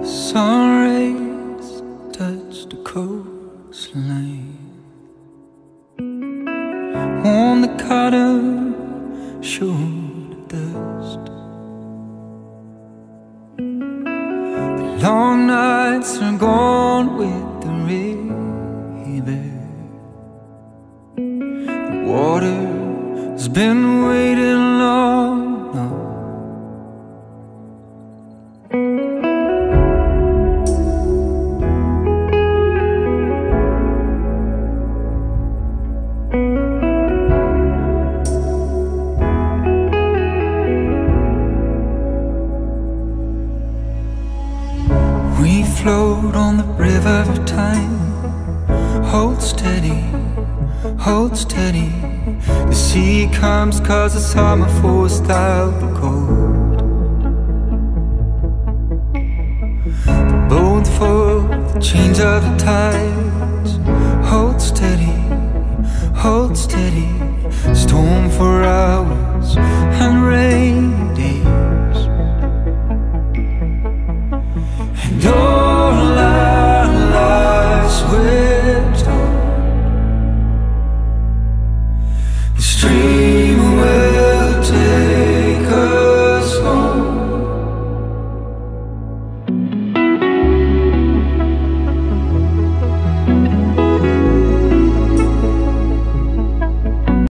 Sun rays touch the coastline, on the cotton showed the dust. The long nights are gone with the river. The water's been waiting long enough. We float on the river of time. Hold steady, hold steady. The sea comes 'cause the summer forced out the cold. The boat for the change of the tide.